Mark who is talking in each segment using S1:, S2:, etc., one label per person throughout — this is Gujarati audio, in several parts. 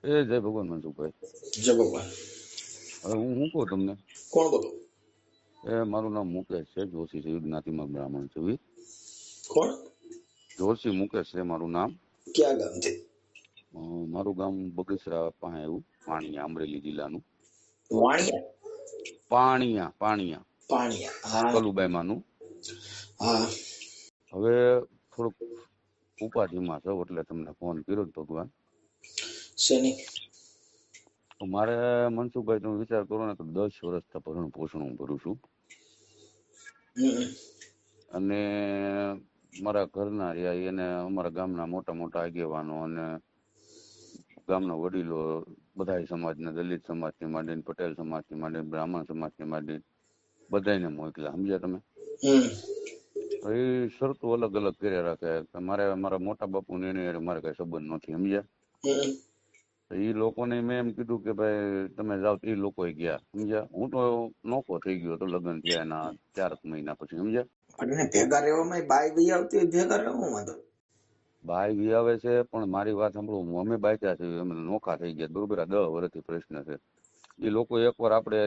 S1: જય ભગવાન મનસુખભાઈ.
S2: જય ભગવાન.
S1: હવે હું શું કહું તમને,
S2: કોણ બોલો?
S1: મારું નામ મુકેશ છે, જોશી છે, જ્ઞાતિમાં બ્રાહ્મણ છું.
S2: કોણ?
S1: જોશી મુકેશ છે મારું નામ.
S2: ક્યાં ગામથી?
S1: મારું ગામ બગસરા પાસે એવું પાણીયા, અમરેલી જિલ્લાનું.
S2: વાણિયા?
S1: પાણીયા પાણીયા
S2: પાણીયા. હા
S1: કલુબાઈ માનું.
S2: હા.
S1: હવે થોડુંક ઉપાધિમાં છો એટલે તમને ફોન કર્યો જ ભગવાન.
S2: શેની?
S1: તો મારે મનસુખભાઈ તમે વિચાર કરો ને તો 10 વર્ષથી ભરણ પોષણ હું ભરું છું. અને મારા ઘરના રહ્યા એને અમારા ગામના મોટા મોટા આગેવાનો અને ગામના વડીલો બધા સમાજના, દલિત સમાજથી માંડીને પટેલ સમાજથી માંડીને બ્રાહ્મણ સમાજથી માંડીને બધાને મોકલ્યા. સમજ્યા તમે? એ શરતો અલગ અલગ કર્યા રાખે કે મારે મારા મોટા બાપુ ને એને મારે કઈ સંબંધ નથી. સમજ્યા? એ લોકોને મેં એમ કીધું કે ભાઈ તમે જાઓ. એ લોકો ગયા. સમજ્યા? હું તો નોખો થઈ ગયો તો લગ્ન થયા એના 4 મહિના પછી. સમજ્યા?
S2: ભેગા રહેવામાં બાઈ બી આવતી હોય, ભેગા રહેવું વાંધો?
S1: બાઈ બી આવે છે પણ મારી વાત સાંભળો, અમે બાયકા છે, અમે નોખા થઈ ગયા. બરોબર, આ 10 વર્ષથી પ્રશ્ન છે. એ લોકો એકવાર આપણે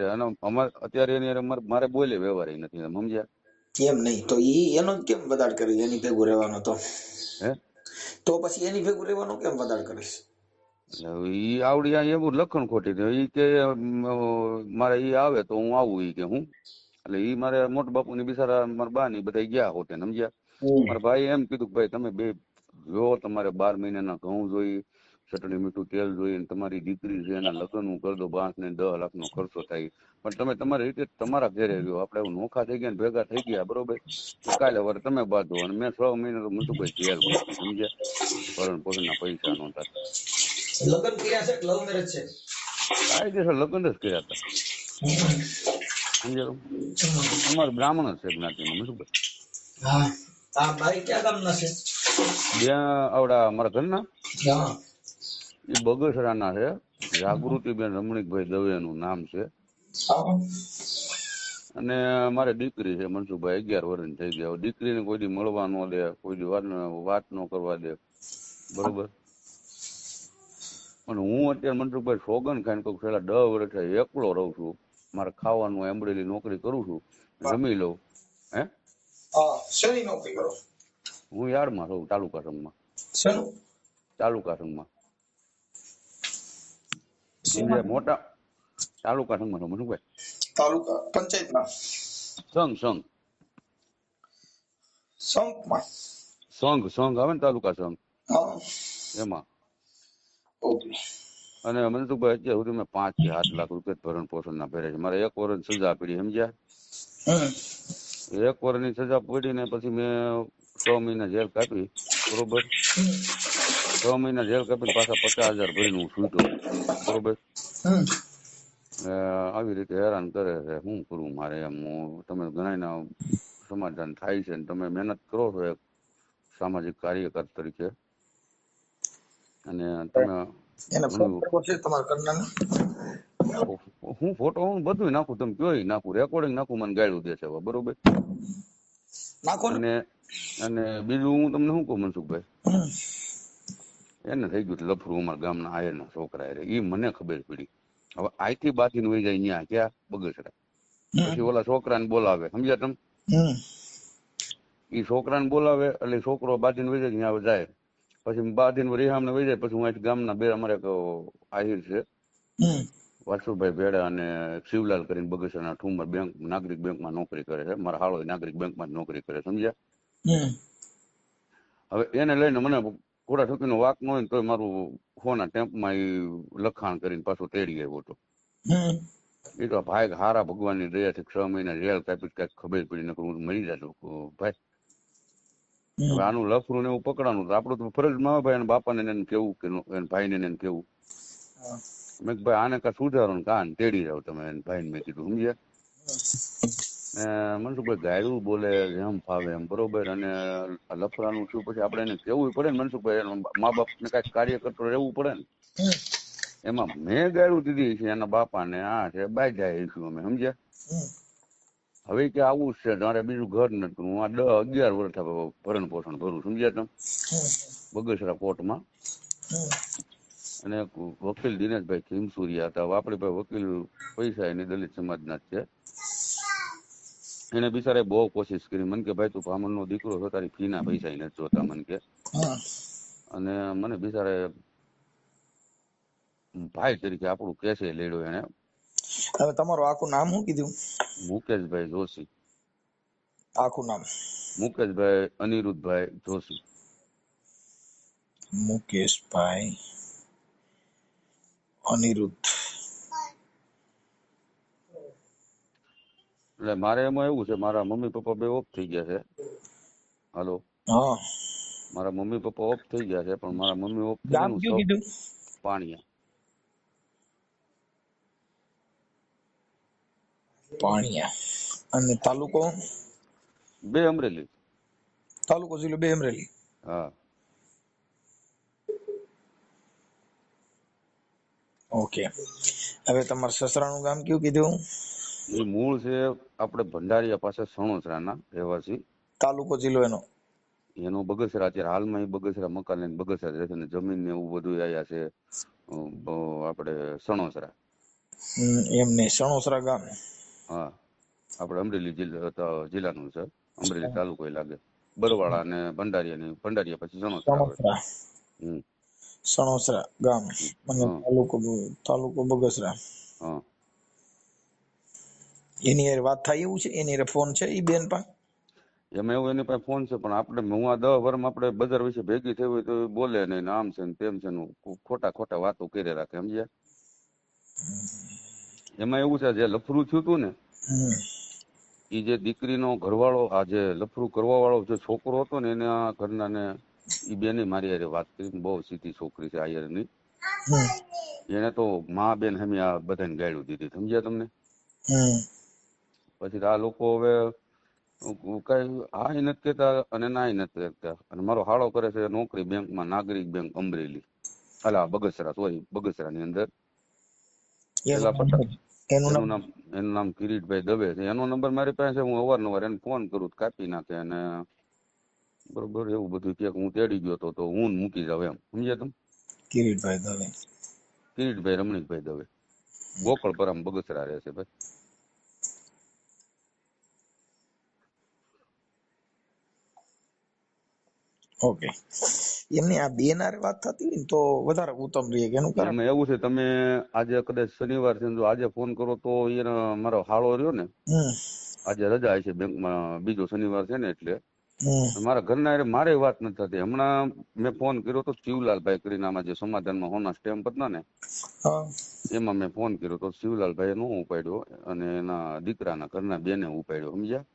S1: અમારે અત્યારે એની મારે બોલે વ્યવહાર નથી. સમજ્યા?
S2: કેમ નહીં? તો એનો જ કેમ વધાર કરી? એની ભેગું રહેવાનો તો
S1: હે
S2: તો પછી એની ભેગું રહેવાનું કેમ વધાર કરીશ?
S1: ઈ આવડી એવું લખણ ખોટી છે. ઈ કે મારે ઈ આવે તો હું આવું. ઈ કે હું એટલે ઈ મારે મોટા બાપુ ની બિચારા મારા બા ની બધા ગયા હોતે. સમજ્યા? મારા ભાઈ એમ કીધું કે ભાઈ તમે બે જો તમારે 12 મહિનાના ઘઉં જોઈ, ચટણી મીઠું તેલ જોઈ, તમારી દીકરી છે એના લગ્ન હું કરી દો, 5 ને 10 લાખ નો ખર્ચો થાય, પણ તમે તમારી રીતે તમારા ઘરે રહ્યો. આપડે એવું નોખા થઈ ગયા ને ભેગા થઈ ગયા. બરોબર, કાલે વાર તમે બાંધો. અને મેં 6 મહિના તો મનસુખભાઈ જેલ કાપી. સમજ્યા? ભરણ પોષણ ના પૈસા નહોતા.
S2: લગ્ન કર્યા છે? લવ મેરેજ છે?
S1: કાયદેસર લગ્ન જ કર્યા હતા. સમજ્યા? અમારે બ્રાહ્મણ જ છે જ્ઞાતિમાં. મનસુખભાઈ
S2: હા. આ બાઈ ક્યાં ગામના છે?
S1: બે આવડા અમારા ઘરના
S2: હા.
S1: એ બગસરાના છે. જાગૃતિબેન રમણીકભાઈ દવે નું નામ છે. અને મારે દીકરી છે મનસુખભાઈ, 11 વર્ષની થઈ ગયા. દીકરીને કોઈ દી મળવા ન દે, કોઈ દી વાત ન કરવા દે. બરોબર. અને હું અત્યારે મનસુખભાઈ સોગન ખાઈને કોઈ છેલ્લા 10 વર્ષથી એકલો રહું છું. મારે ખાવાનું એમ્બ્રોઇડરી નોકરી કરું છું, જમી લઉં. હે
S2: શેની નોકરી કરો?
S1: હું યાર્ડમાં રહું, તાલુકા સંઘમાં.
S2: શેનું?
S1: તાલુકા સંઘમાં.
S2: શેમાં?
S1: મોટા તાલુકા સંઘમાં છું મનસુખભાઈ.
S2: તાલુકા પંચાયતમાં?
S1: સંઘ
S2: સંપમાં?
S1: સંઘ આવે ને, તાલુકા સંઘ
S2: હા.
S1: એમાં.
S2: ઓકે.
S1: અને મનસુખભાઈ અત્યાર સુધી મેં 5 થી 7 લાખ રૂપિયા ભરણ પોષણ ના ભર્યા છે. મારે 1 વર્ષ સજા પડી. સમજ્યા? 1 વર્ષની સજા પડી ને પછી મેં 6 મહિના જેલ કાપી. બરોબર, 6 મહિના જેલ કાપીને પાછા 50,000 ભરીને હું છૂટ્યો. બરોબર. આવી રીતે હેરાન કરે છે. શું કરું મારે? એમ તમે ઘણા સમાધાન થાય છે ને તમે મહેનત કરો છો એક સામાજિક કાર્યકર તરીકે, અને તમે
S2: એને ફોન કરવો છે તમારા કરનારને?
S1: હું ફોટો હું બધું નાખું, તમે કયો નાખું, રેકોર્ડિંગ નાખું, મને ગાળ્યું દે છે. બરોબર.
S2: નાખો ને.
S1: અને બીજું હું તમને શું કહું મનસુખભાઈ, એને થઈ ગયું લફરું અમારા ગામના આયરના છોકરા. એ મને ખબર પડી. હવે આઈથી બાથી વહી જાય ત્યાં ક્યાં બગસરા. પછી ઓલા છોકરાને બોલાવે. સમજ્યા તમે? એ છોકરાને બોલાવે એટલે છોકરો બાધીને વહી જાય ત્યાં જાય. પછી બાધીને રિહામને વહી જાય. પછી હું અહીંથી ગામના બે અમારે આહિર છે, વાસુભાઈ ભેડા અને શિવલાલ કરીને બગસરાના ઠુમર બેંક, નાગરિક બેંકમાં નોકરી કરે છે. મારા હાળો નાગરિક બેંકમાં જ નોકરી કરે. સમજ્યા? હવે એને લઈને મને ઘોડા ઠોકીનો વાક ન હોય ને તોય મારું ફોના ટેમ્પમાં એ લખાણ કરીને પાછું તેડી આવ્યો હતો. એ તો ભાઈ હારા ભગવાનની દયાથી 6 મહિના જેલ કાપી કઈક ખબર પડી, નકર હું મરી જાતો ભાઈ. હવે આનું લફરું ને એવું પકડાનું તો આપણું તો ફરજમાં આવે ભાઈ, એને બાપાને એને કેવું કે એને ભાઈને એને કેવું. મેં ભાઈ આને કા સુધારો ને કાન તેડી જાવ તમે એને ભાઈને. મેં કીધું. સમજ્યા? મનસુખભાઈ ગાયરું બોલે જેમ ફાવે એમ. બરોબર. અને લફરાનું શું પછી આપણે એને કેવું પડે ને મનસુખભાઈ, મા બાપ ને કઈક કાર્ય કરતો રહેવું પડે ને. એમાં મેં ગાયરું દીધી છે એના બાપા ને. આ છે બાઈ જાય છું અમે. સમજ્યા? હવે કે આવું જ છે, મારે બીજું ઘર નતું. હું આ 10-11 વર્ષ ભરણ પોષણ ભરું. સમજ્યા તમે? બગસરા કોર્ટમાં. અને એક વકીલ દિનેશભાઈ ખીમસુરિયા હતા. હવે આપણે ભાઈ વકીલ પૈસા એની દલિત સમાજના જ છે. એને બિચારે બહુ કોશિશ કરી. મને કે ભાઈ તું બ્રાહ્મણનો દીકરો છો, તારી ફીના પૈસા નથી જોતા મને કે.
S2: હા.
S1: અને મને બિચારે ભાઈ તરીકે આપણું કેસે લેડ્યો એને.
S2: હવે તમારું આખું નામ શું કીધું?
S1: મુકેશભાઈ જોશી.
S2: આખું નામ?
S1: મુકેશભાઈ અનિરુદ્ધભાઈ જોશી.
S2: મુકેશભાઈ અનિરુદ્ધ.
S1: એટલે મારે એમાં એવું છે, મારા મમ્મી પપ્પા બે ઓફ થઈ ગયા છે. હાલો.
S2: હા.
S1: મારા મમ્મી પપ્પા ઓફ થઈ ગયા છે, પણ મારા મમ્મી ઓફ થઈ
S2: ગામ
S1: ગયા
S2: કયું કીધું?
S1: પાણીયા.
S2: પાણીયા. અને તાલુકો?
S1: બે અમરેલી.
S2: તાલુકો જિલ્લો બે અમરેલી.
S1: હા.
S2: ઓકે. હવે તમારા સસરાનું ગામ કયું કીધું?
S1: એ મૂળ છે આપણે ભંડારીયા પાસે સણોસરાના રહેવાસી.
S2: તાલુકો જિલ્લો એનો?
S1: એનો બગસરા. અત્યારે હાલમાં એ બગસરા મકાન લઈને બગસરા રહે છે, ને જમીન ને એવું બધું આયા છે આપણે સણોસરા.
S2: એમ નહીં, સણોસરા ગામ?
S1: હા, આપણે અમરેલી જિલ્લાનું છે. અમરેલી તાલુકો લાગે. બરવાળા અને ભંડારીયા પછી સણોસરા આવે.
S2: સણોસરા ગામ અને તાલુકો બગસરા.
S1: હા.
S2: એની યાર વાત થાય એવું છે? એની યાર ફોન છે ઈ બેન પાસે?
S1: એમાં એવું એની પાસે ફોન છે, પણ આપણે હું આ 10 વર્ષમાં આપણે બજાર વિશે ભેગી થઈ હોય તો બોલે નહીં, આમ છે ને તેમ છે ને ખોટા વાતો કરી રાખે. સમજ્યા? એમાં એવું છે, જે લફરું થયું હતું ને, એ જે દીકરીનો ઘરવાળો, આ જે લફરું કરવા વાળો જે છોકરો હતો ને, એના ઘરના ને એ બેને મારી હારે વાત કરી. બહુ સીધી છોકરી છે આયરની. એને તો મા બેન હમી આ બધાને ગાળ્યું દીધી. સમજ્યા તમને? પછી આ લોકો હવે કઈ હા નથી કેતા અને ના નથી કેતા. અને મારો હાળો કરે છે નોકરી બેંકમાં, નાગરિક બેંક અમરેલી, અલા બગસરા, સોરી બગસરાની અંદર. એનું નામ કિરીટભાઈ દવે છે. એનો નંબર મારી પાસે છે. હું અવારનવાર એને ફોન કરું, કાપી નાખે. અને બરોબર એવું બધું કે હું તેડી ગયો તો હું મૂકી જાવ એમ. સમજ્યા તમે?
S2: કિરીટભાઈ દવે?
S1: કિરીટભાઈ રમણીકભાઈ દવે, ગોકળપરામ બગસરા રહે છે ભાઈ.
S2: ઓકે. એમની આ બે ના વાત થતી હોય ને તો વધારે ઉત્તમ રહે. એનું કારણ
S1: એમાં એવું છે, તમે આજે કદાચ શનિવાર છે, જો આજે ફોન કરો તો એને મારો હાળો રહ્યો ને, આજે રજા છે બેંકમાં, બીજો શનિવાર છે ને, એટલે મારા ઘરના મારે વાત નથી થતી. હમણાં મેં ફોન કર્યો તો શિવલાલભાઈ કરીને, આમાં જે સમાધાનમાં હોના સ્ટેમ્પ હતા ને, એમાં મેં ફોન કર્યો તો શિવલાલભાઈ નો ઉપાડ્યો અને એના દીકરાના ઘરના બેને ઉપાડ્યો. સમજ્યા?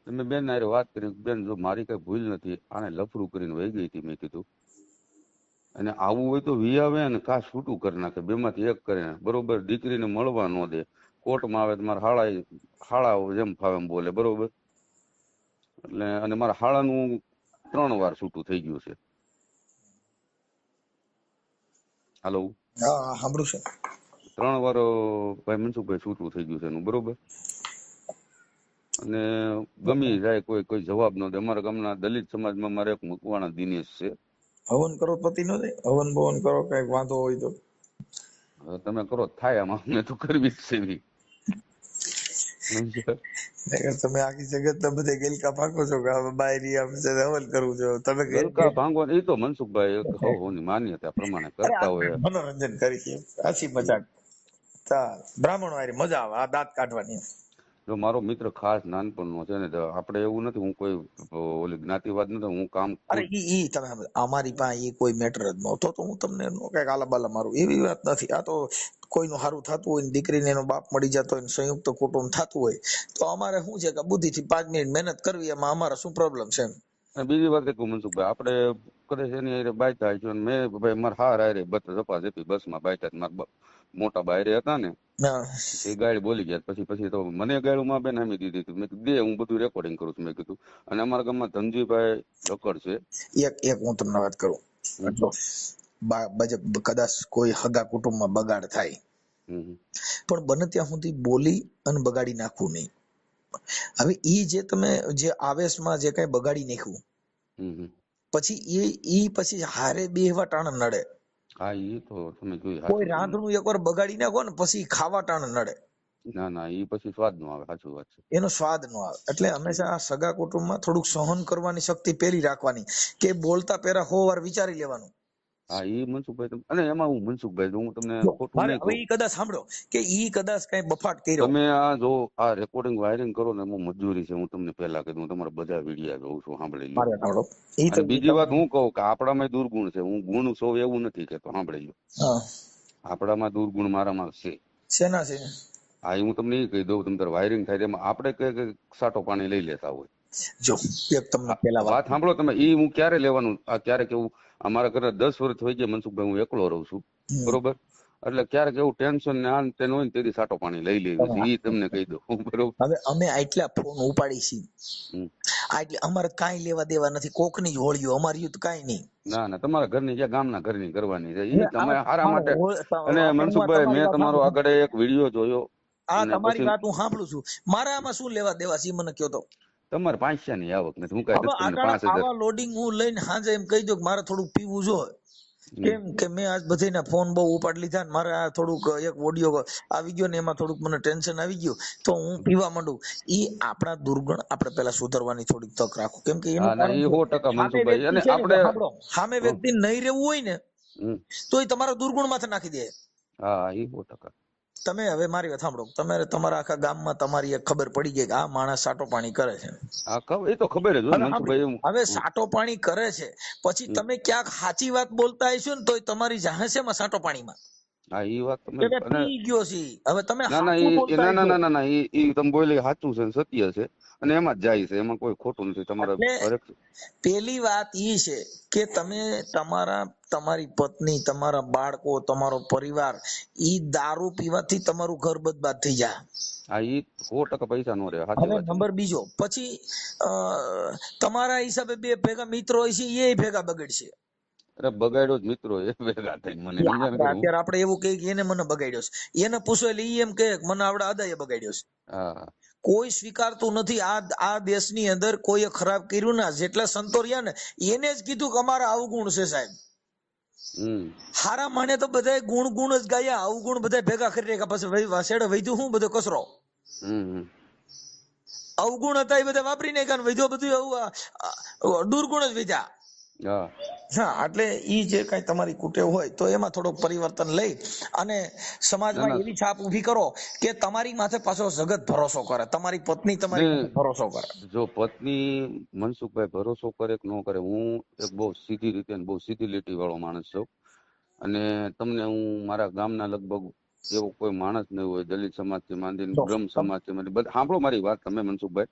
S1: મેં બેન હારે વાત કરી, બેન જો મારી કઈ ભૂલ નથી, આને લફરું કરીને વહી ગઈ હતી. મેં કીધું અને આવું હોય તો વી આવે ને કા છૂટું કરી નાખે, બેમાંથી એક કરીને. બરોબર? દીકરીને મળવા ન દે, કોર્ટમાં આવે તો મારા હાળા જેમ ફાવે એમ બોલે. બરોબર? એટલે અને મારા હાળાનું 3 વાર છૂટું થઈ ગયું છે. હાલો?
S2: હા, સાંભળું છે.
S1: 3 વાર ભાઈ મનસુખભાઈ છૂટું થઈ ગયું છે એનું. બરોબર? અને ગમી જાય કોઈ જવાબ ન દે. અમારા ગામના દલિત સમાજમાં મારે એક મકવાણા દિનેશ છે.
S2: હવન કરો પતિ નો દે? હવન ભવન કરો, કઈક વાંધો હોય તો
S1: તમે કરો થાય. આમાં અમને તો કરવી જ છે.
S2: તમે આખી જગત ના બધે ગેલકા ભાગો છો કે બાયરી હવન કરવું છો તમે?
S1: ગલકા ભાંગવા એ તો મનસુખભાઈ ની માન્યતા પ્રમાણે કરતા હોય.
S2: મનોરંજન કરી, હસી મજાક. ચાલ, બ્રાહ્મણો હારે મજા આવે આ દાંત કાઢવાની.
S1: જો મારો મિત્ર ખાસ નાનપણનો છે ને, આપણે એવું નથી, હું કોઈ ઓલી જ્ઞાતિવાદ નથી, હું કામ.
S2: અરે ઈ તમે અમારી પાસે કોઈ મેટર જ નહોતો તો હું તમને કઈક આલા બાલા મારું એવી વાત નથી. આ તો કોઈનું સારું થતું હોય ને, દીકરીને એનો બાપ મળી જતો હોય, સંયુક્ત કુટુંબ થતું હોય તો અમારે શું છે કે બુદ્ધિથી 5 મિનિટ મહેનત કરવી, એમાં અમારે શું પ્રોબ્લેમ છે?
S1: બીજી વાત એક મનસુખભાઈ, આપણે કદાચ એની બાયતા છે. મેં ભાઈ મારા હાર હારે બસમાં બાયતા, મારા મોટા બાયરે હતા ને, એ ગાડી બોલી ગયા. પછી તો મને ગાડું માં બેન આમી દીધી હતી. મેં કીધું દે, હું બધું રેકોર્ડિંગ કરું છું. મેં કીધું. અને અમારા ગામમાં ધનજીભાઈ લકડ છે.
S2: એક હું તમને વાત કરું, કદાચ કોઈ હગા કુટુંબમાં બગાડ થાય, પણ બને ત્યાં સુધી બોલી અને બગાડી નાખવું નહીં. હવે ઈ જે તમે જે આવેશમાં જે કઈ બગાડી નાખ્યું, પછી ઈ હારે બેહવા ટાણ નડે.
S1: હા ઈ તો તમે જોઈ
S2: કોઈ
S1: સાચું તમને.
S2: રાંધણું એકવાર બગાડી નાખો ને પછી ખાવા ટાણ નડે,
S1: ના ના ઈ પછી સ્વાદ નો આવે, સાચું વાત છે.
S2: એનો સ્વાદ ન આવે. એટલે હંમેશા આ સગા કુટુંબમાં થોડુંક સહન કરવાની શક્તિ પેલી રાખવાની, કે બોલતા પહેલા 100 વાર વિચારી લેવાનું.
S1: હા ઈ મનસુખભાઈ અને એમાં હું મનસુખભાઈ હું તમને
S2: જો
S1: ખોટું
S2: મારે
S1: નહીં
S2: હવે
S1: કહું.
S2: ઈ કદાચ સાંભળો કે ઈ કદાચ કઈ બફાટ કર્યો.
S1: તમે આ જો આ રેકોર્ડિંગ વાયરિંગ કરો ને એમાં મજૂરી છે. હું તમને પહેલા કીધું, હું તમારા બધા વિડીયા જોઉં છું, સાંભળી લ્યો.
S2: મારે સાંભળો, ઈ તો
S1: અને બીજી વાત હું કહું કે આપણામાં દુર્ગુણ છે. હું ગુણ સૌ એવું નથી કેતો, સાંભળી લ્યો.
S2: હા
S1: આપણામાં દુર્ગુણ મારામાં છે.
S2: શેના છે?
S1: હા હું તમને એ કહી દઉં, તમે તાર વાયરિંગ થાય એમાં આપણે કઈ સાટો પાણી લઈ લેતા હોય.
S2: જો એક તમને પેલા વાત
S1: વાત સાંભળો તમે. ઈ હું ક્યારે લેવાનું, આ ક્યારેક એવું અમારા ઘરે 10 વર્ષ થઈ ગયા મનસુખભાઈ, હું એકલો રહું છું, બરોબર. એટલે ક્યારેક એવું ટેન્શન ને આન તેન હોય ને તેથી સાટો પાણી લઈ લેવી છે. ઈ તમને કહી દઉં, બરોબર.
S2: હવે અમે આટલા ફોન ઉપાડી છીએ, એટલે અમારે કાંઈ લેવા દેવા નથી, કોકની જ હોળીઓ, અમારી તો કાંઈ નહીં.
S1: ના ના, તમારા ઘરની જે ગામના ઘરની કરવાની છે, ઈ તમે હારા માટે. અને મનસુખભાઈ મેં તમારો આગળ એક વિડીયો જોયો,
S2: આ
S1: અને
S2: તમારી
S1: પછી
S2: વાત હું સાંભળું છું. મારે આમાં શું લેવા દેવા છે ઈ મને કયો તો.
S1: તમારે 500 ની આવક નથી, હું કઈ
S2: હવે
S1: તમને
S2: આટાણા
S1: 5000.
S2: આવા લોડિંગ હું લઈને હાજે એમ કહી દઉં કે મારે થોડુંક પીવું જોઈએ. કેમ કે મેં આજ બધાના ફોન બહુ ઉપાડી લીધા ને મારે આ થોડુંક એક ઓડિયો આવી ગયો ને એમાં થોડુંક મને ટેન્શન આવી ગયું, તો હું પીવા માંડું. ઈ આપણા દુર્ગુણ આપણે પેલા સુધારવાની થોડીક તક રાખો. કેમ કે એનું
S1: હા ના,
S2: કારણ
S1: એ
S2: છે,
S1: 100%
S2: સામે
S1: મનસુખભાઈ.
S2: વ્યક્તિ
S1: અને
S2: છે ને,
S1: આપણે
S2: સાંભળો, સામે વ્યક્તિ નહીં રહેવું હોય ને તો એ તમારા દુર્ગુણ માથે નાખી દે.
S1: હા એ 100%.
S2: તમે હવે મારી વાત સાંભળો, તમે તમારા આખા ગામમાં તમારી એક ખબર પડી ગઈ કે આ માણસ સાટો પાણી કરે છે.
S1: હા એ તો ખબર જ હોય
S2: હવે
S1: મનસુખભાઈ.
S2: હવે સાટો પાણી કરે છે, પછી તમે ક્યાંક સાચી વાત બોલતા હશો ને તોય તમારી જાહે છે માં સાટો પાણીમાં
S1: હા એ વાત તમે.
S2: કે
S1: અને
S2: પી ગયો છે. હવે તમે
S1: ના ના,
S2: સાચું બોલતા
S1: ના ના
S2: હશો
S1: ના ના ના, ઈ તમે બોલે સાચું છે, સત્ય છે, અને એમાં જ જાય છે, એમાં કોઈ ખોટું નથી. તમારે
S2: એટલે
S1: હરેક.
S2: પેલી વાત ઈ છે કે તમે તમારી પત્ની, તમારા બાળકો, તમારો પરિવાર, ઈ દારૂ પીવાથી તમારું ઘર બરબાદ થઈ જાય.
S1: હા ઈ 100% પૈસા નો રહે, સાચી
S2: હવે
S1: વાત છે.
S2: નંબર બીજો, પછી તમારા હિસાબે બે ભેગા મિત્રો હોય છે, એ ભેગા બગડશે.
S1: અરે બગાડ્યો જ મિત્રો એ ભેગા થઈને, મને સમજાય ને.
S2: અત્યારે આપણે એવું કહીએ કે એને મને બગાડ્યો છે, એને પૂછો એટલે ઈ એમ કહે કે મને આવડે આદાએ બગાડ્યો છે.
S1: હા
S2: કોઈ સ્વીકારતું નથી. આ દેશની અંદર કોઈએ ખરાબ કર્યું ના, જેટલા સંતો રહ્યા ને એને જ કીધું કે અમારા અવગુણ છે સાહેબ. હારા માને તો બધા ગુણ ગુણ જ ગાયા, અવગુણ બધા ભેગા કરી રહ્યા. પછી વાસેડે વૈધું શું બધો કચરો, અવગુણ હતા એ બધા વાપરી નાખ્યા, વૈધો બધું દુર્ગુણ જ વધ્યા. હા, એટલે ઈ જે કઈ તમારી કુટેવ હોય તો એમાં થોડોક પરિવર્તન લઈ અને સમાજમાં એવી છાપ ઉભી કરો કે તમારી માથે પાછો જગત ભરોસો કરે, તમારી પત્ની તમારી માથે ભરોસો કરે.
S1: જો પત્ની મનસુખભાઈ ભરોસો કરે કે ન કરે, હું એક બહુ સીધી રીતે બહુ સીધી લીટી વાળો માણસ છું. અને તમને હું મારા ગામના લગભગ એવો કોઈ માણસ નહીં હોય, દલિત સમાજ થી માંડીને બ્રહ્મ સમાજ થી માંડીને બધા સાંભળો મારી વાત તમે મનસુખભાઈ,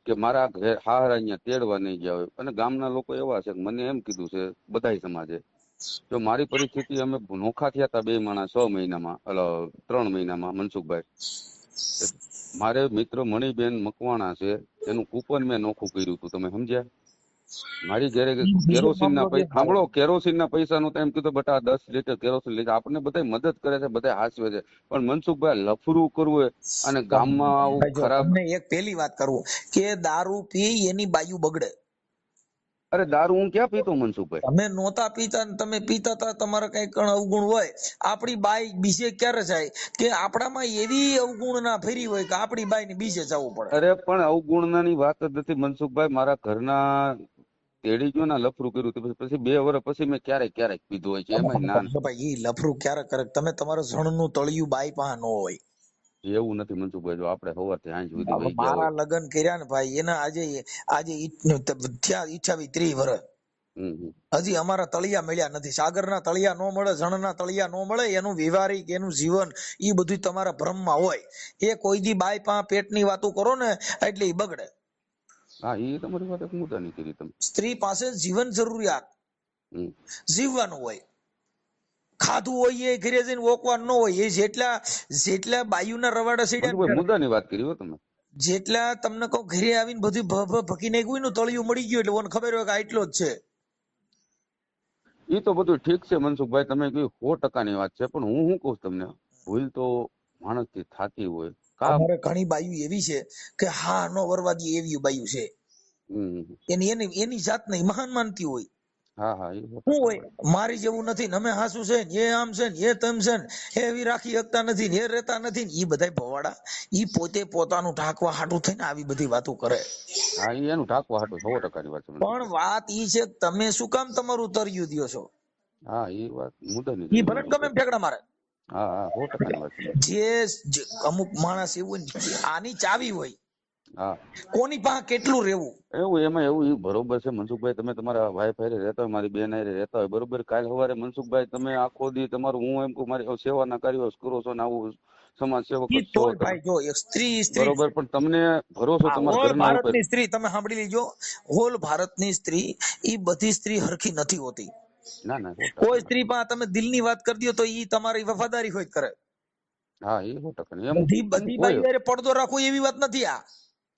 S1: કે મારા ઘર હારા અહીંયા તેડવા નહીં ગયા હોય. અને ગામના લોકો એવા છે કે મને એમ કીધું છે બધાય સમાજે, જો મારી પરિસ્થિતિ અમે નોખા થયા હતા 2 માણસ 6 મહિનામાં, 3 મહિનામાં મનસુખભાઈ. મારે મિત્ર મણિબેન મકવાણા છે, એનું કૂપન મેં નોખું કર્યું હતું, તમે સમજ્યા. મારી ઘરે કેરોસીન ના પૈસા, સાંભળો, કેરોસીન ના પૈસા નું એમ કીધું બટા 10 લીટર કેરોસીન લઈ, આપણને બધા મદદ કરે છે, બધા હાસવે છે. પણ મનસુખભાઈ લફરું કરવું અને ગામમાં આવું ખરાબ.
S2: તમને એક પેલી વાત કરું કે દારૂ પી એની બાયુ બગડે.
S1: અરે દારૂ હું ક્યાં પીતો મનસુખભાઈ?
S2: તમે નહોતા પીતા ને તમે પીતા હતા, તમારા કઈ અવગુણ હોય. આપણી બાઈ બીજે ક્યારે જાય કે આપણામાં એવી અવગુણ ના ફેરી હોય કે આપણી બાઈ ને બીજે જવું પડે.
S1: અરે પણ અવગુણની વાત જ નથી મનસુખભાઈ. મારા ઘરના તેડી ગયો ના લફરું કર્યું હતું, પછી 2 વર્ષ પછી મેં ક્યારેક પીધું હોય છે, એમાં ના
S2: ભાઈ એ લફરું ક્યારે કરે, તમે તમારા જણનું તળિયું બાઈ પાસે ન હોય.
S1: એવું નથી મનસુખભાઈ, જો આપણે સવારથી સાંજ સુધી વહી ગયા
S2: મારા
S1: હોય.
S2: લગ્ન કર્યા ને ભાઈ, એના આજે થયા 30 વર્ષ, હજી અમારા તળિયા મળ્યા નથી. સાગરના તળિયા નો મળે, જણના તળિયા નો મળે. એનું વ્યવહારિક એનું જીવન એ બધું તમારા ભ્રમમાં હોય. એ કોઈ દી બાઈ પા પેટની વાતો કરો ને એટલે એ બગડે.
S1: હા એ તમારી વાત એક મુદ્દાની કરી તમે.
S2: સ્ત્રી પાસે જીવન જરૂરિયાત જીવવાનું હોય, ખાધું હોય એ ઘરે જઈને ઓકવાનું ન હોય. એ જેટલા બાયુના રવાડા સીડ્યા,
S1: મુદ્દાની વાત કરી હો તમે.
S2: જેટલા તમને કહું ઘરે આવીને બધું ભકી નાખ્યું ને તળિયું મળી ગયું એટલે મને ખબર હોય કે આટલો જ છે.
S1: એ તો બધું ઠીક છે મનસુખભાઈ, તમે કહ્યું 100%ની વાત છે. પણ હું શું કહું તમને, ભૂલ તો માણસ થી થતી હોય.
S2: અમારે ઘણી બાયુ એવી છે કે હા નો વરવાદી એવી બાયુ છે, એની જાત નહીં મહાન માનતી હોય.
S1: હા હા એ સો
S2: શું
S1: ટકાની
S2: હોય
S1: વાત.
S2: મારી જેવું નથી ને, અમે હાસુ છે ને, એ આમ છે ને, એ તેમ છે ને, એ એવી રાખી શકતા નથી ને, એ રહેતા નથી ને, એ બધા ભવાડા ઈ પોતે પોતાનું ઢાંકવા હાટું થઈને આવી બધી વાતો કરે.
S1: હા એ એનું ઢાંકવા હાટું 100%ની વાત છે
S2: પણ
S1: મનસુખભાઈ.
S2: વાત ઈ છે કે તમે શું કામ તમારું તર્યું દ્યો છો?
S1: હા એ વાત મુદ્દાની
S2: ઈ
S1: છે
S2: ભલે ને ગમે એમ
S1: મનસુખભાઈ.
S2: ઠેકડા મારે.
S1: હા હા 100%ની વાત છે મનસુખભાઈ.
S2: જે અમુક માણસ એવું હોય ને, આની ચાવી હોય
S1: હા
S2: કોની પાસે કેટલું રહેવું.
S1: એવું એમાં એવું ઈ બરોબર છે મનસુખભાઈ. તમે તમારા વાઈફ હારે રહેતા હોય, મારી બેન હારે રહેતા હોય, બરોબર. કાલ સવારે મનસુખભાઈ તમે આખો દી તમારું, હું એમ કહું મારી સેવાના કાર્યો કરો છો ને આવું સમાજ સેવક જ
S2: ઈ
S1: છો
S2: તોય
S1: તમે,
S2: ભાઈ જો એક સ્ત્રી સ્ત્રી
S1: બરોબર. પણ તમને ભરોસો
S2: આ
S1: તમારા
S2: હોલ
S1: ઘરના ઉપર.
S2: ભારતની સ્ત્રી તમે સાંભળી લીજો, હોલ ભારતની સ્ત્રી ઈ બધી સ્ત્રી હરખી નથી હોતી.
S1: ના ના
S2: કોઈ
S1: 100%ની વાત
S2: સ્ત્રી
S1: છે.
S2: પાસે તમે દિલની વાત કરી દો તો ઈ તમારી વફાદારી હોય જ કરે.
S1: હા એ 100%. અમુક
S2: બધી
S1: અમુક
S2: બધી
S1: હોય.
S2: બાઈ હારે પડદો રાખવો એવી વાત નથી આ.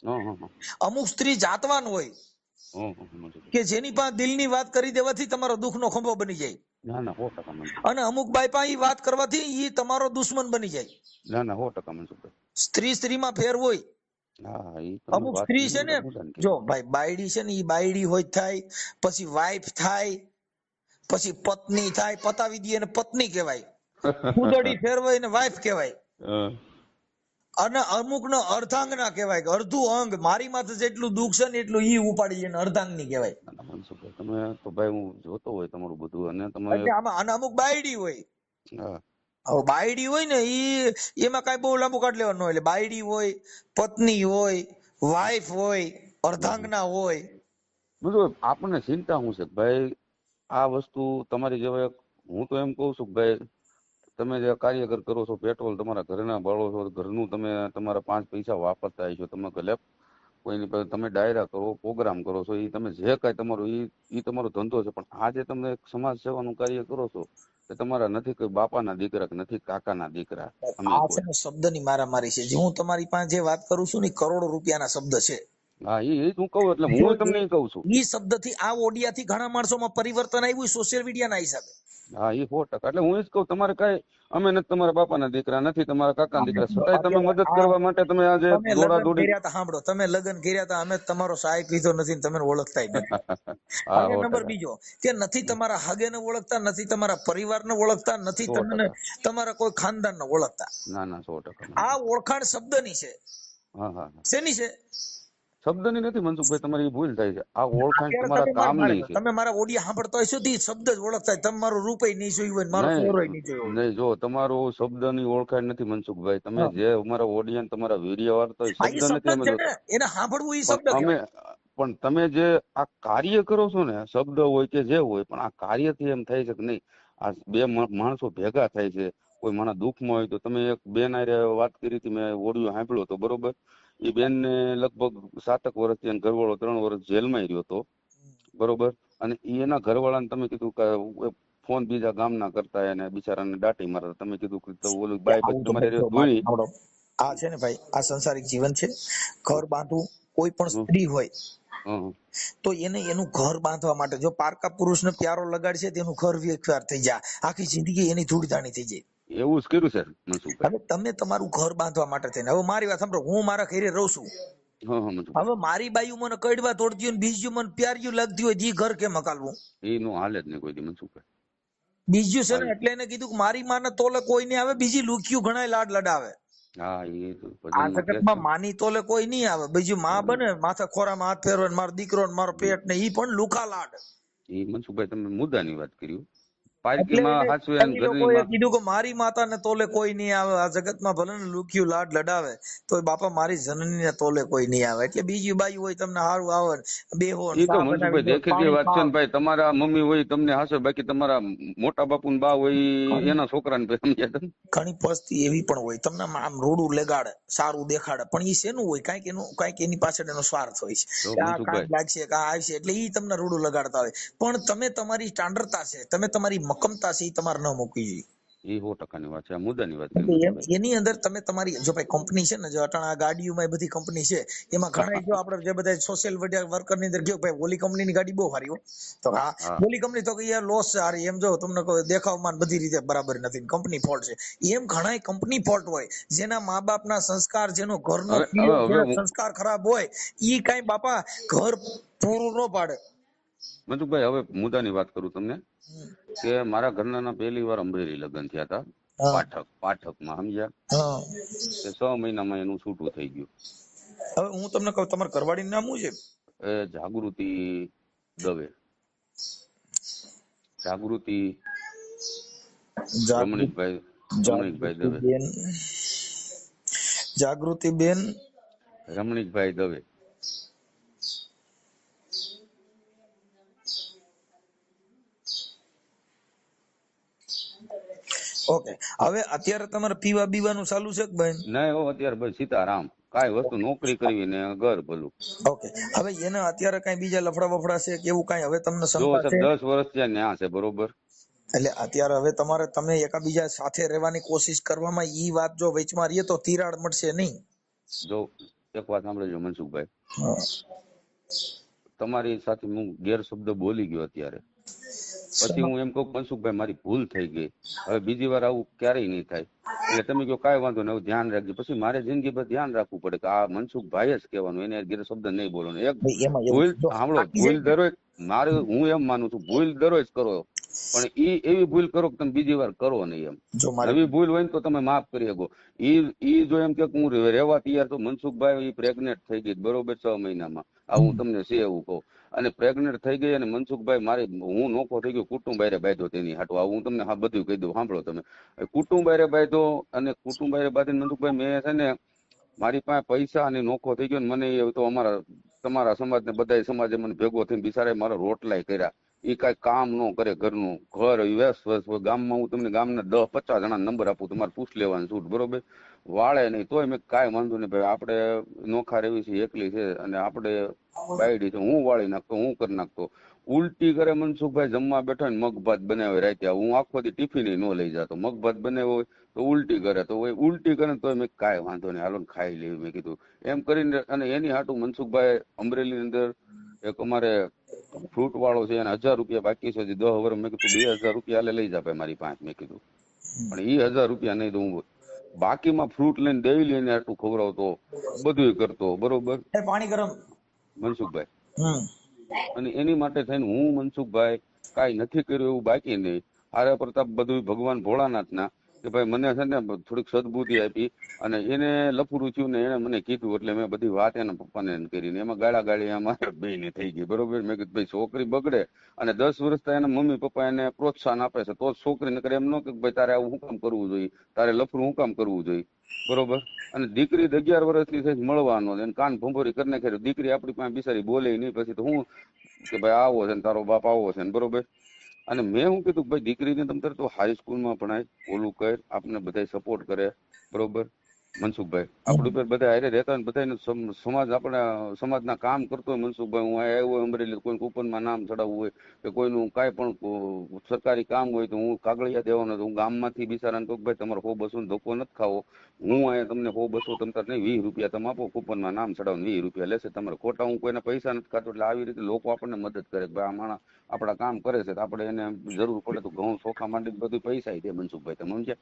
S1: હા હા હા
S2: અમુક સ્ત્રી જાતવાન હોય
S1: મનસુખભાઈ.
S2: કે જેની પાસે દિલની વાત કરી દેવાથી તમારો દુઃખનો ખંભો બની જાય,
S1: ના ના 100% મનસુખભાઈ.
S2: અને અમુક બાઈ પાસે ઈ વાત કરવાથી ઈ તમારો દુશ્મન બની જાય.
S1: ના ના 100% મનસુખભાઈ.
S2: સ્ત્રી સ્ત્રીમાં ફેર હોય.
S1: હા એ તમે
S2: અમુક
S1: વાત
S2: સ્ત્રી છે ને,
S1: કીધી મુદ્દાની
S2: જો
S1: કીધી.
S2: ભાઈ બાયડી છે ને, ઈ બાયડી હોય થાય, પછી વાઈફ થાય, પછી પત્ની થાય, પતાવી દઈએ ને પત્ની કહેવાય, કુદડી ફેરવાય ને વાઈફ કહેવાય,
S1: હા
S2: અને અમુક નો અર્ધાંગના કહેવાય કે અડધું અંગ મારી માથે જેટલું દુઃખ છે ને એટલું ઈ ઉપાડી એને અર્ધાંગની કહેવાય.
S1: ના ના મનસુખભાઈ તમે તો ભાઈ હું જોતો હોય તમારું બધું, અને તમે
S2: એટલે આમાં અને અમુક બાયડી હોય.
S1: હા
S2: હવે બાયડી હોય ને ઈ એમાં કઈ બહુ લાંબુ કાઢ લેવાનું ન હોય. એટલે બાયડી હોય, પત્ની હોય, વાઈફ હોય, અર્ધાંગના હોય.
S1: મતલબ આપણને ચિંતા શું છે કે ભાઈ આ વસ્તુ તમારી જેવા હું તો એમ કઉ છું કે ભાઈ તમે જે કાર્યકર કરો છો, પેટ્રોલ તમારા ઘરના બાળો છો, ઘરનું તમે તમારા 5 પૈસા વાપરતા હશો, તમે ભલે કોઈની પાસે તમે ડાયરા કરો, પ્રોગ્રામ કરો છો, એ તમે જે કાંઈ તમારું ઈ તમારો ધંધો છે. પણ આજે તમે એક સમાજ સેવાનું કાર્ય કરો છો કે તમારા નથી કોઈ બાપાના દીકરા કે નથી કાકાના દીકરા, અમે
S2: આ છે
S1: કોઈ.
S2: ને શબ્દની મારામારી છે. જે હું તમારી પાસે જે વાત કરું છું ને ઈ કરોડો રૂપિયાના શબ્દ છે.
S1: હા એ જ હું કહું, એટલે
S2: જો
S1: હું તમને કહું છું.
S2: ઈ શબ્દથી આ ઓડિયાથી ઘણા માણસોમાં પરિવર્તન આવ્યું સોશિયલ મીડિયાના હિસાબે.
S1: હા એ 100%. એટલે હું એ જ કહું, તમારે કઈ અમે નથી તમારા બાપાના દીકરા, નથી તમારા કાકાના દીકરા, છતાંય તમે
S2: અત્યારે
S1: મદદ
S2: આ
S1: કરવા માટે તમે આજે
S2: તમે
S1: દોડા
S2: લગ્ન
S1: દોડી.
S2: કર્યા હતા, સાંભળો, તમે લગ્ન કર્યા હતા, અમે તમારો સહાય પીધો નથી ને તમે ઓળખતા નથી.
S1: હા
S2: હવે નંબર
S1: 100%.
S2: બીજો કે નથી તમારા હાગેને ઓળખતા, નથી તમારા પરિવારને ઓળખતા, નથી તમને
S1: 100%.
S2: તમારા કોઈ ખાનદાનને ઓળખતા.
S1: ના ના 100%
S2: આ
S1: મનસુખભાઈ.
S2: ઓળખાણ શબ્દની છે.
S1: હા હા હા
S2: શેની છે?
S1: શબ્દની નથી મનસુખભાઈ, તમારી ભૂલ થાય છે. આ ઓળખાણ
S2: અત્યારે
S1: તમારા
S2: તમે મારી
S1: કામની
S2: ભાડે
S1: છે.
S2: તમે મારા ઓડિયા સાંભળતા હશો તો ઈ શબ્દ જ ઓળખતા હોય. તમે મારું રૂપય નહીં જોયું હોય ને મારો
S1: નહીં
S2: ચહેરો નહીં જોયો હોય.
S1: નહીં, જો તમારું શબ્દની ઓળખાણ નથી મનસુખભાઈ. તમે
S2: હા
S1: જે અમારા ઓડિયન્સ તમારા વિડીયો વાળતા હોય,
S2: હા, ઈ
S1: શબ્દ
S2: શબ્દ
S1: નથી
S2: જ
S1: અમે
S2: છે ને,
S1: જોતા.
S2: એને સાંભળવું ઈ
S1: પણ
S2: શબ્દ
S1: અમે
S2: કહેવાય.
S1: પણ તમે જે આ કાર્ય કરો છો ને, શબ્દ હોય કે જે હોય, પણ આ કાર્યથી એમ થાય છે કે નહીં આ બે માણસો ભેગા થાય છે. કોઈ માણસ દુઃખમાં હોય તો તમે એક બેન હારે વાત કરી હતી, મેં ઓડિયો સાંભળ્યો હતો, બરોબર. એ બેન ને લગભગ 7 વર્ષથી એનો ઘરવાળો 3 વર્ષ જેલમાં રહ્યો હતો, બરોબર. અને એના ઘરવાળાને તમે કીધું કે ફોન બીજા ગામના કરતા એને બિચારાને દાટી મારતા, તમે કીધું કે તો ઓલું
S2: કે
S1: બાઈ પછી
S2: આવું તો
S1: તમારી
S2: ભાઈ જો
S1: હારે
S2: મારી
S1: ધોઈ.
S2: સાંભળો, આ છે ને ભાઈ, આ સંસારિક જીવન છે. ઘર બાંધવું, કોઈ પણ સ્ત્રી હોય તો એને એનું ઘર બાંધવા માટે જો પારકા પુરુષને પ્યારો લગાડશે તો એનું ઘર વિખરાર થઈ જાય, આખી જિંદગી એની ધૂળધાણી થઈ જાય.
S1: એવું જ કર્યું છે મનસુખભાઈ.
S2: હવે તમે તમારું ઘર બાંધવા માટે થઈને, હવે મારી વાત સાંભળો, હું મારા ઘરે રહું છું.
S1: હા હા મનસુખભાઈ.
S2: હવે મારી બાયું મને કડવા તોડતી હોય ને બીજું મને પ્યાર્યું લાગતી હોય, ઈ ઘર કેમ હકાલવું?
S1: એ નો હાલે જ નહીં કોઈ દી મનસુખભાઈ.
S2: બીજું છે ને,
S1: હાલે.
S2: એટલે એને કીધું કે મારી માને તોલે કોઈ નહીં આવે, બીજી લુખ્યું ઘણાય લાડ લડાવે.
S1: હા એ તો
S2: આ
S1: ભજનમાં કે છે
S2: જગતમાં માની તોલે કોઈ નહીં આવે. બીજું માં બને માથે ખોરામાં હાથ ફેરવે ને મારો દીકરો ને મારો પેટ ને ઈ પણ લુખા લાડ.
S1: એ મનસુખભાઈ તમે મુદ્દાની વાત કરી.
S2: એટલે
S1: પારકીમાં
S2: એને
S1: હાચવે
S2: એ
S1: ઘરની
S2: લોકોએ
S1: માં.
S2: કીધું કે મારી માતાને તોલે કોઈ નહીં આવે. આ જગતમાં ભલે ને લુખ્યું લાડ લડાવે તો બાપા મારી જનનીને તોલે કોઈ નહીં આવે. એટલે બીજી બાઈ હોય તમને સારું આવે બેહો ને
S1: એ તો
S2: ચા બનાવી
S1: મનસુખભાઈ
S2: દો
S1: દેખીતી
S2: પાણી
S1: વાત છે
S2: પાવ.
S1: ને ભાઈ, તમારા મમ્મી હોય તમને હાસે, બાકી તમારા મોટા બાપુ ને બા હોય એના છોકરાને સમજ્યા તમે.
S2: ઘણી પરિસ્થિતિ એવી પણ હોય તમને આમ રોડું લગાડે, સારું દેખાડે, પણ ઈ શેનું હોય? કાંઈક એની પાછળ એનો સ્વાર્થ હોય છે
S1: તો
S2: કે આ કાંઈક
S1: મનસુખભાઈ
S2: લાગશે કે આ આવશે એટલે ઈ તમને રોડું લગાડતા હોય. પણ તમે તમારી સ્ટાન્ડર્ડતા છે, તમે તમારી મક્કમતા છે, ઈ તમારે ન મૂકવી જોઈએ.
S1: એ 100%ની વાત છે. આ મુદ્દાની વાત કરી
S2: એટલે
S1: મનસુખભાઈ.
S2: એની અંદર તમે તમારી જો ભાઈ કંપની છે ને, જો અટાણા ગાડીઓમાં બધી કંપની છે, એમાં ઘણા જો આપણે જે બધા સોશિયલ મીડિયા વર્કર ની અંદર ગયો ભાઈ ઓલી કંપનીની ગાડી બહુ સારી હો, તો હા
S1: હા
S2: ઓલી કંપની તો કે યાર લોસ છે સારી, એમ જો તમને કોઈ દેખાવમાં બધી રીતે બરાબર નથી, કંપની ફોલ્ટ છે. એમ ઘણા કંપની ફોલ્ટ હોય. જેના મા બાપના સંસ્કાર, જેનો ઘરનો
S1: હવે
S2: પીયો
S1: હવે
S2: જેના સંસ્કાર ખરાબ હોય, ઈ કાંઈ બાપા ઘર પૂરું ન પાડે.
S1: મનસુખભાઈ હવે મુદ્દાની વાત કરું તમને
S2: હમ.
S1: કે મારા ઘરના પહેલી વાર અમરેલી લગ્ન થયા હતા
S2: હા
S1: પાઠકમાં સમજ્યા
S2: હા.
S1: કે 6 મહિનામાં એનું છૂટું થઈ ગયું.
S2: હવે હું તમને કહું તમારા ઘરવાળીનું નામ શું છે?
S1: એ જાગૃતિ દવે. જાગૃતિ રમણીકભાઈ દવે.
S2: જાગૃતિબેન જાગૃતિબેન
S1: રમણીકભાઈ દવે.
S2: ઓકે. હવે અત્યારે તમારે પીવા બીવાનું ચાલુ છે કે બેન?
S1: નહીં હો અત્યારે ભાઈ સીતારામ કાંઈ વસ્તુ નોકરી કરવી ને ઘર ભલું.
S2: ઓકે. હવે એને અત્યારે કઈ બીજા લફડા વફડા છે કે એવું કઈ હવે તમને
S1: જો
S2: શંકા છે?
S1: 10 વર્ષ ત્યાં ન્યા છે બરોબર.
S2: એટલે અત્યારે હવે તમે એકાબીજા સાથે રહેવાની કોશિશ કરવામાં ઈ વાત જો વચમાં રહીએ તો તિરાડ મળશે નહીં.
S1: જો એક વાત સાંભળજો મનસુખભાઈ,
S2: હા.
S1: તમારી સાથે હું ગેરશબ્દ બોલી ગયો અત્યારે, પછી હું એમ કહું મનસુખભાઈ મારી ભૂલ થઈ ગઈ, હવે બીજી વાર આવું ક્યારેય નહીં થાય, એટલે તમે કહો કાંઈ વાંધો નહીં ધ્યાન રાખજો. પછી મારે જિંદગી પર ધ્યાન રાખવું પડે કે આ મનસુખભાઈ જ કહેવાનું, એને ગેરશબ્દ નહીં બોલવાનો. એક
S2: એમાં
S1: ભૂલ
S2: એવું જો
S1: સાંભળો, ભૂલ દરરોજ મારે હું એમ માનું છું ભૂલ દરરોજ કરો, પણ ઈ એવી ભૂલ કરો કે તમે બીજી વાર કરો નહીં. એમ
S2: જો મારી
S1: નવી ભૂલ હોય ને તો તમે માફ કરી શકો. ઈ જો એમ કે હું રહેવા તૈયાર તો મનસુખભાઈ પ્રેગ્નેન્ટ થઈ ગઈ બરોબર 6 મહિનામાં, આ હું તમને છે એવું કહું, અને પ્રેગ્નેન્ટ થઈ ગઈ અને મનસુખભાઈ મારી હું નોખો થઈ ગયો, કુટુંબ બારે બાંધ્યો તેની હાટું. આવું હું તમને બધું કહી દઉં, સાંભળો તમે. કુટુંબ બારે બાંધ્યો અને કુટુંબ બારે બાંધીને મનસુખભાઈ મેં છે ને મારી પાસે પૈસા અને નોખો થઈ ગયો ને મને એ તો તમારા સમાજ ને બધા સમાજે મને ભેગો થઈને બિચારે મારા રોટલાય કર્યા. એ કઈ કામ ન કરે, ઘરનું ઘર વ્યસ્ત ગામમાં હું તમને ગામના 10-50 જણા નંબર આપું, તમારે પૂછ લેવાનું છૂટ બરોબર, વાળે નહીં તોય મેં કાંઈ વાંધો નહીં ભાઈ, આપણે નોખા રેવી છે એકલી છે અને આપણે બાયડી છે, હું વાળી નાખતો, હું કરી નાખતો. ઉલટી કરે મનસુખભાઈ, જમવા બેઠા ને મગ ભાત બનાવે રાતે, હું આખો દી ટિફિન ન લઈ જતો, મગ ભાત બનાવ્યો હોય તો ઉલટી કરે, તો ઉલટી કરે તો મેં કાંઈ વાંધો નહીં હાલો ખાઈ લેવી મેં કીધું એમ કરીને. અને એની હાટું મનસુખભાઈ અમરેલી ની અંદર એક અમારે ફ્રૂટ વાળો છે, એને 1000 રૂપિયા બાકી છે 10 વર્ષ, મેં કીધું 2000 રૂપિયા લઈ જાય મારી પાસે, મેં કીધું પણ એ 1000 રૂપિયા નહીં દઉં, બાકીમાં ફ્રૂટ લઈને ડેઈલી એને આટલું ખવડાવતો, બધું કરતો બરોબર
S2: પાણી ગરમ
S1: મનસુખભાઈ. અને એની માટે થઈને હું મનસુખભાઈ કાંઈ નથી કર્યું એવું બાકી નહીં. આરે પ્રતાપ બધું ભગવાન ભોળાનાથના કે ભાઈ મને છે ને થોડીક સદબુદ્ધિ આપી, અને એને લફડું થયું ને એને મને કીધું એટલે મેં બધી વાત એના પપ્પાને કરીને એમાં ગાળા ગાળી અમારે બેયને થઈ ગઈ બરોબર. મેં કીધું ભાઈ છોકરી બગડે અને 10 વર્ષ એના મમ્મી પપ્પા એને પ્રોત્સાહન આપે છે તો જ છોકરી નકર એમ ન કે ભાઈ તારે આવું શું કામ કરવું જોઈએ, તારે લફડું શું કામ કરવું જોઈએ બરોબર. અને દીકરી 11 વર્ષની થઈ મળવાનો એને કાન ભંભોરી કરી નાખે, દીકરી આપણી પાસે બિચારી બોલે નહીં, પછી તો હું કે ભાઈ આવો છે ને તારો બાપ આવો છે ને બરોબર. અને મેં શું કીધું ભાઈ દીકરીને તમે તો હાઈસ્કૂલમાં ભણાય, ઓલું કર, આપણને બધા સપોર્ટ કરે બરોબર મનસુખભાઈ, આપણી ઉપર બધા હારે રહેતા હોય બધા સમાજ આપણા સમાજના કામ કરતો હોય મનસુખભાઈ. હું આવ્યો અમરેલી કોઈ કૂપનમાં નામ ચડાવવું હોય કે કોઈનું કાંઈ પણ સરકારી કામ હોય તો હું કાગળિયા દેવાનો, હું ગામમાંથી બિચારાને કહું ભાઈ તમારે 100-200 ધોકો નથી ખાવો, હું અહીંયા તમને 100-200 તમતાર નહીં 20 રૂપિયા તમે આપો, કૂપનમાં નામ ચડાવો 20 રૂપિયા લેશે તમારે, ખોટા હું કોઈને પૈસા નથી ખાતો. એટલે આવી રીતે લોકો આપણને મદદ કરે, ભાઈ આ માણસ આપણા કામ કરે છે તો આપણે એને જરૂર પડે તો ઘઉં ચોખા માંડી બધું પૈસા દે મનસુખભાઈ, તમે સમજ્યા.